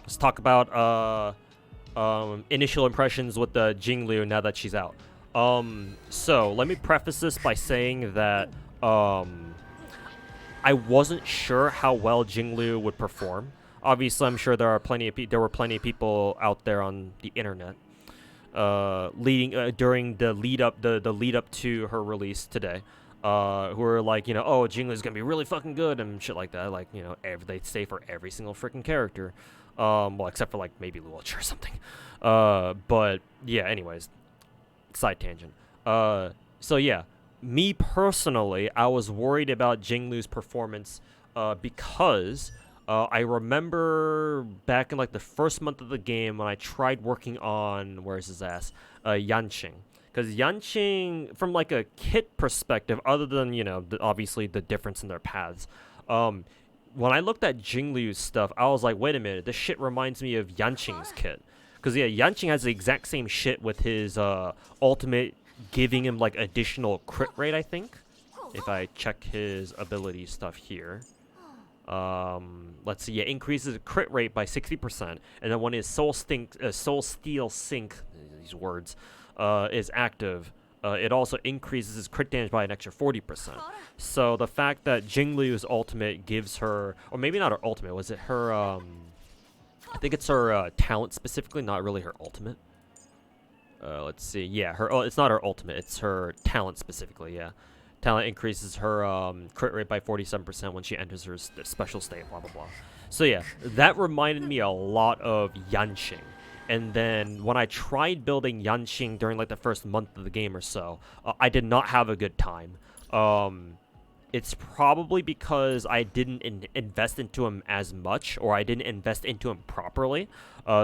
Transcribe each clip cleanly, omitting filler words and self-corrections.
let's talk about initial impressions with the Jingliu now that she's out. So let me preface this by saying that I wasn't sure how well Jingliu would perform. Obviously, I'm sure there were plenty of people out there on the internet leading during the lead up to her release today, who are like, oh, Jingliu's gonna be really fucking good and shit like that. Like, they say for every single freaking character, well, except for like maybe Luocha or something. But yeah, anyways, side tangent. So yeah, me personally, I was worried about Jingliu's performance, because I remember back in like the first month of the game when I tried working on where's his ass, Yanqing. Because Yanqing, from like a kit perspective, other than obviously the difference in their paths, when I looked at Jingliu's stuff, I was like, wait a minute, this shit reminds me of Yanqing's kit. Because yeah, Yanqing has the exact same shit with his ultimate giving him like additional crit rate, I think. If I check his ability stuff here. Let's see, yeah, increases the crit rate by 60%, and then when his Soul Steel Sync, these words, is active, it also increases his crit damage by an extra 40%. So the fact that Jingliu's ultimate gives her, or maybe not her ultimate, was it her, I think it's her talent specifically, not really her ultimate. Let's see, yeah, it's not her ultimate, it's her talent specifically, yeah. Talent increases her crit rate by 47% when she enters her special state, blah, blah, blah. So yeah, that reminded me a lot of Yanqing. And then when I tried building Yanqing during like the first month of the game or so, I did not have a good time. It's probably because I didn't invest into him as much, or I didn't invest into him properly.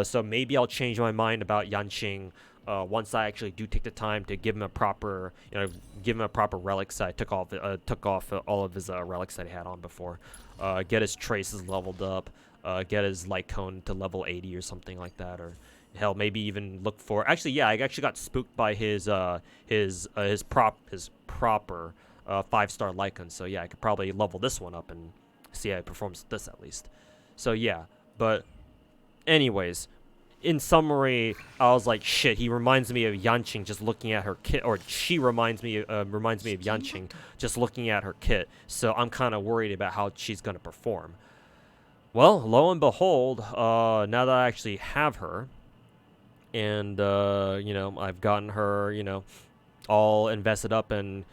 So maybe I'll change my mind about Yanqing once I actually do take the time to give him a proper, relic set. I took off all of his relics that he had on before. Get his traces leveled up. Get his light cone to level 80 or something like that, or hell, maybe even look for. Actually, yeah, I actually got spooked by his proper 5-star light cone. So yeah, I could probably level this one up and see how it performs with this at least. So yeah, but anyways. In summary, I was like, shit, he reminds me of Yanqing just looking at her kit, or she reminds me of Yanqing just looking at her kit, so I'm kind of worried about how she's going to perform. Well, lo and behold, now that I actually have her, and, I've gotten her, all invested up and,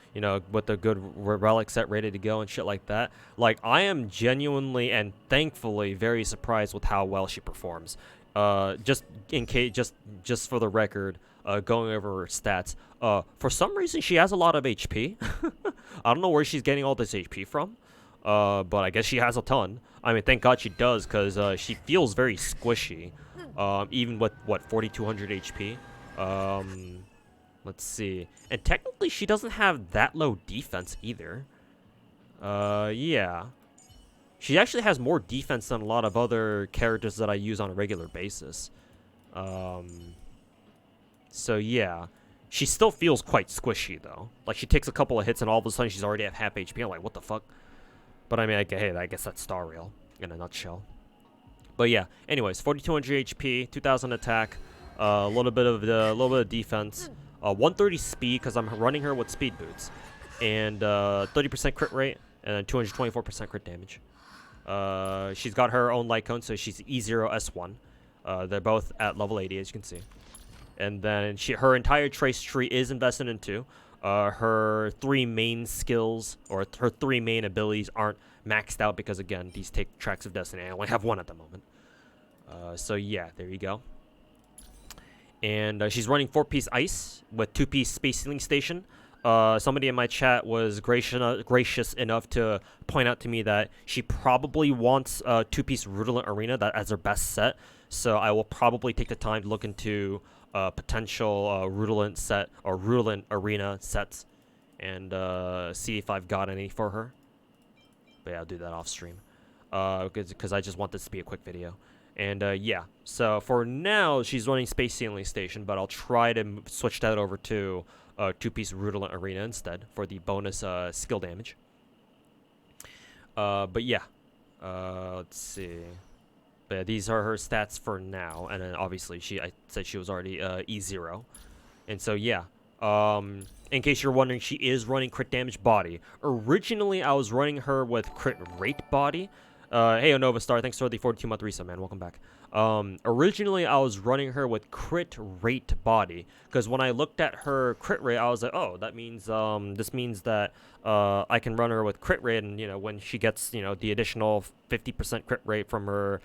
with a good relic set ready to go and shit like that, like, I am genuinely and thankfully very surprised with how well she performs. Just in case, just for the record, going over her stats. For some reason, she has a lot of HP. I don't know where she's getting all this HP from. But I guess she has a ton. I mean, thank God she does, because she feels very squishy. Even with, 4,200 HP. Let's see. And technically, she doesn't have that low defense either. Yeah. She actually has more defense than a lot of other characters that I use on a regular basis. So yeah. She still feels quite squishy, though. Like, she takes a couple of hits and all of a sudden she's already at half HP. I'm like, what the fuck? But I mean, hey, I guess that's Star Rail in a nutshell. But yeah, anyways, 4,200 HP, 2,000 attack, a little bit of defense, 130 speed because I'm running her with speed boots, and 30% crit rate and 224% crit damage. She's got her own light cone, so she's E0 S1. They're both at level 80, as you can see. And then her entire trace tree is invested into. Her 3 main skills, or her 3 main abilities, aren't maxed out because, again, these take tracks of destiny. I only have 1 at the moment. So yeah, there you go. And she's running 4-piece ice with 2-piece space ceiling station. Somebody in my chat was gracious enough to point out to me that she probably wants 2-piece Rutilant Arena as her best set. So I will probably take the time to look into potential Rutilant set or Rutilant Arena sets and see if I've got any for her. But yeah, I'll do that off stream because I just want this to be a quick video. And yeah, so for now she's running Space Ceiling Station, but I'll try to switch that over to 2-piece Rutilant Arena instead for the bonus skill damage. But yeah, let's see. But yeah, these are her stats for now, and then obviously I said she was already E0, and so yeah. In case you're wondering, she is running crit damage body. Originally, I was running her with crit rate body. Hey, Onova Star, thanks for the 42-month reset, man. Welcome back. Originally, I was running her with crit rate body, because when I looked at her crit rate, I was like, oh, that means, this means that, I can run her with crit rate, and, when she gets, the additional 50% crit rate from her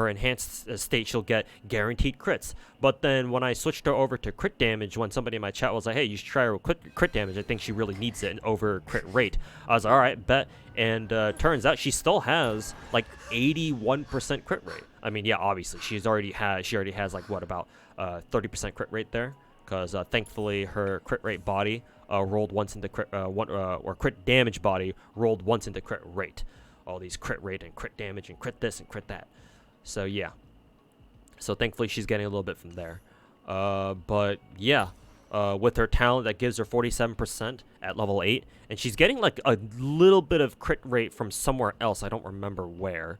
enhanced state, she'll get guaranteed crits. But then when I switched her over to crit damage, when somebody in my chat was like, hey, you should try her with crit damage, I think she really needs it over crit rate. I was like, all right, bet. And turns out she still has like 81% crit rate. I mean, yeah, obviously she already has like what, about 30% crit rate there, because thankfully her crit rate body rolled once into crit or crit damage body rolled once into crit rate. All these crit rate and crit damage and crit this and crit that. So yeah. So thankfully she's getting a little bit from there. But yeah. With her talent that gives her 47% at level 8, and she's getting like a little bit of crit rate from somewhere else. I don't remember where.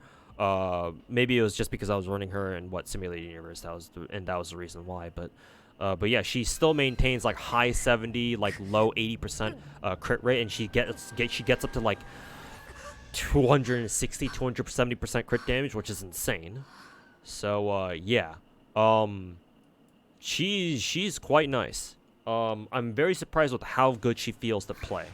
Maybe it was just because I was running her in Simulated Universe. That was the reason why. But yeah, she still maintains like high 70, like low 80% crit rate, and she gets up to like 260, 270% crit damage, which is insane. So yeah, she's quite nice. I'm very surprised with how good she feels to play.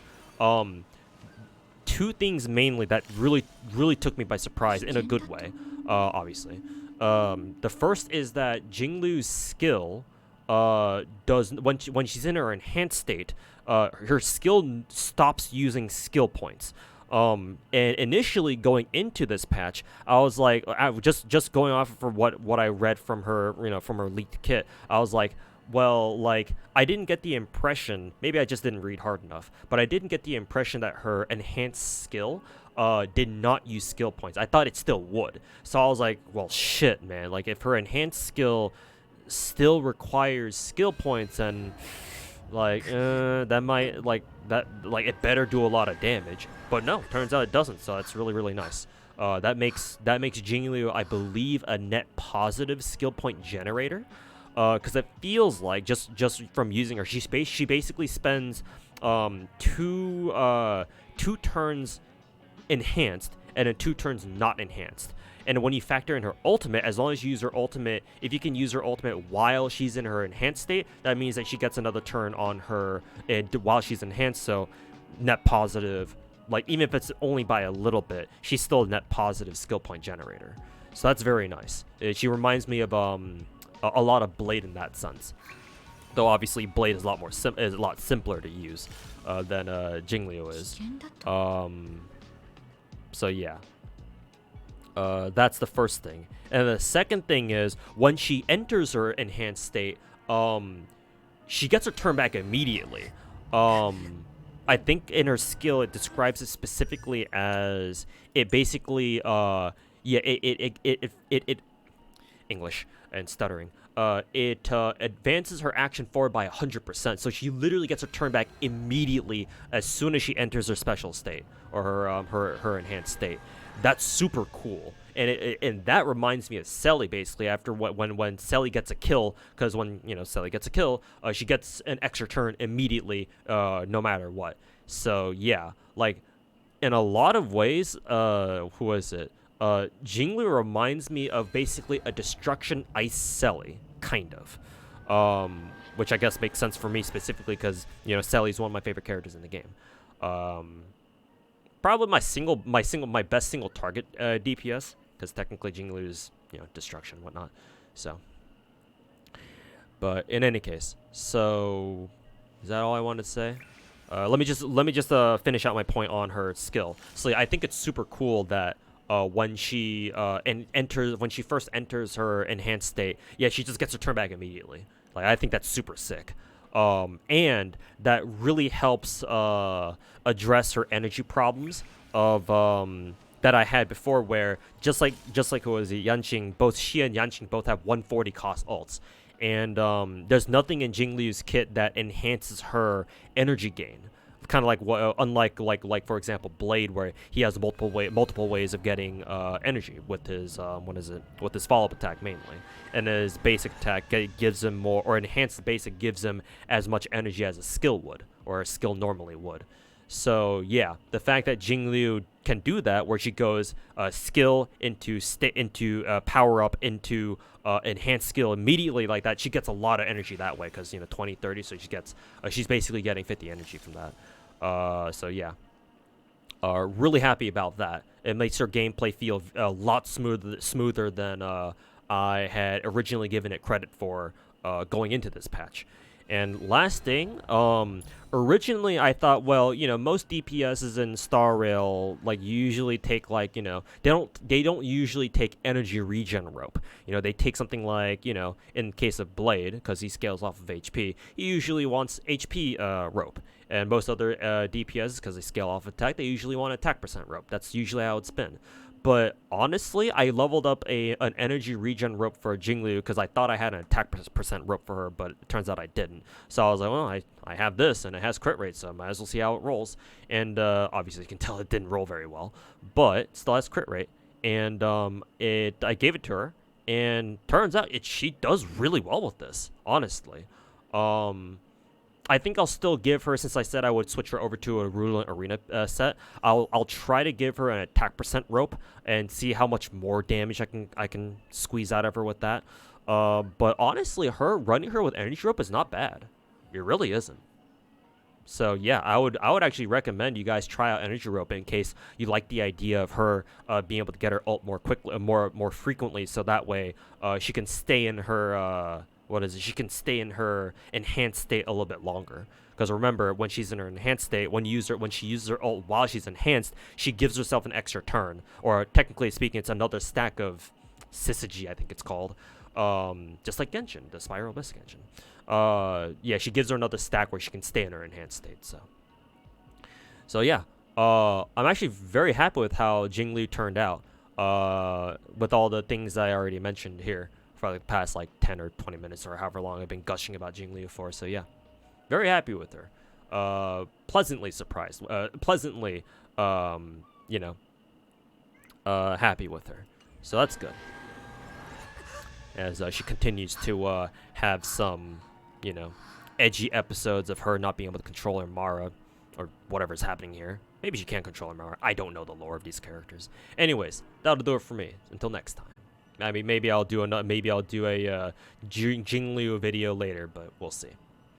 Two things mainly that really took me by surprise in a good way, obviously. The first is that Jingliu's skill does when she's in her enhanced state, her skill stops using skill points. And initially going into this patch, I was like, just going off for what I read from her, from her leaked kit, I was like, well, like, I didn't get the impression, maybe I just didn't read hard enough, but I didn't get the impression that her enhanced skill did not use skill points. I thought it still would. So I was like, well, shit, man. Like, if her enhanced skill still requires skill points, and like, that might, like, it better do a lot of damage. But no, turns out it doesn't, so that's really nice. That makes Jingliu, I believe, a net positive skill point generator. Because it feels like just from using her, she basically spends two turns enhanced and then 2 turns not enhanced. And when you factor in her ultimate, as long as you use her ultimate, if you can use her ultimate while she's in her enhanced state, that means that she gets another turn on her while she's enhanced. So net positive, like, even if it's only by a little bit, she's still a net positive skill point generator. So that's very nice. She reminds me of a lot of Blade in that sense, though obviously Blade is a lot simpler to use than Jingliu is. So yeah, that's the first thing. And the second thing is, when she enters her enhanced state, she gets her turn back immediately. I think in her skill it describes it specifically as it basically it English and stuttering. It advances her action forward by 100%. So she literally gets her turn back immediately as soon as she enters her special state or her enhanced state. That's super cool. And that reminds me of Selly, basically, after when Selly gets a kill, because when Selly gets a kill, she gets an extra turn immediately, no matter what. So yeah, like, in a lot of ways, who is it? Jingliu reminds me of basically a Destruction Ice Selly, kind of. Which I guess makes sense for me specifically because, Selly's one of my favorite characters in the game. Probably my best single target DPS, because technically Jingliu is, destruction and whatnot. So, but in any case, so is that all I wanted to say? Let me just finish out my point on her skill. So I think it's super cool that when she first enters her enhanced state, yeah, she just gets her turn back immediately. Like, I think that's super sick. And that really helps address her energy problems of that I had before, where just like who was it, Yanqing, both she and Yanqing both have 140 cost ults. And there's nothing in Jingliu's kit that enhances her energy gain, kind of like what, unlike like for example Blade, where he has multiple ways of getting energy with his with his follow-up attack mainly, and his basic attack gives him more, or enhanced basic gives him as much energy as a skill would, or a skill normally would. So yeah, the fact that Jingliu can do that, where she goes skill into power up into enhanced skill immediately like that, she gets a lot of energy that way, because 20, 30, so she's basically getting 50 energy from that. So yeah, really happy about that. It makes her gameplay feel a lot smoother than I had originally given it credit for going into this patch. And last thing, originally I thought, well, most DPSs in Star Rail usually take they don't usually take energy regen rope. They take something like, in case of Blade, because he scales off of HP, he usually wants HP rope. And most other DPSs, because they scale off attack, they usually want attack percent rope. That's usually how it's been. But honestly, I leveled up an energy regen rope for Jingliu because I thought I had an attack percent rope for her, but it turns out I didn't. So I was like, well, I have this, and it has crit rate, so I might as well see how it rolls. And obviously, you can tell it didn't roll very well, but it still has crit rate. And I gave it to her, and turns out she does really well with this, honestly. I think I'll still give her, since I said I would switch her over to a Ruler Arena set, I'll try to give her an attack percent rope and see how much more damage I can squeeze out of her with that. But honestly, running her with energy rope is not bad. It really isn't. So yeah, I would actually recommend you guys try out energy rope in case you like the idea of her being able to get her ult more quickly, more frequently, so that way she can stay in her she can stay in her enhanced state a little bit longer. Because remember, when she's in her enhanced state, when she uses her ult while she's enhanced, she gives herself an extra turn, or technically speaking, it's another stack of syzygy, I think it's called. Just like Genshin, the Spiral Abyss Genshin. Yeah, she gives her another stack where she can stay in her enhanced state. So yeah, I'm actually very happy with how Jingliu turned out. With all the things I already mentioned here for the past 10 or 20 minutes, or however long I've been gushing about Jingliu for. So yeah, very happy with her. Pleasantly surprised. Pleasantly, happy with her. So that's good. As she continues to have some, edgy episodes of her not being able to control her Mara, or whatever's happening here. Maybe she can't control her Mara. I don't know the lore of these characters. Anyways, that'll do it for me. Until next time. I mean, maybe I'll do a Jingliu video later, but we'll see.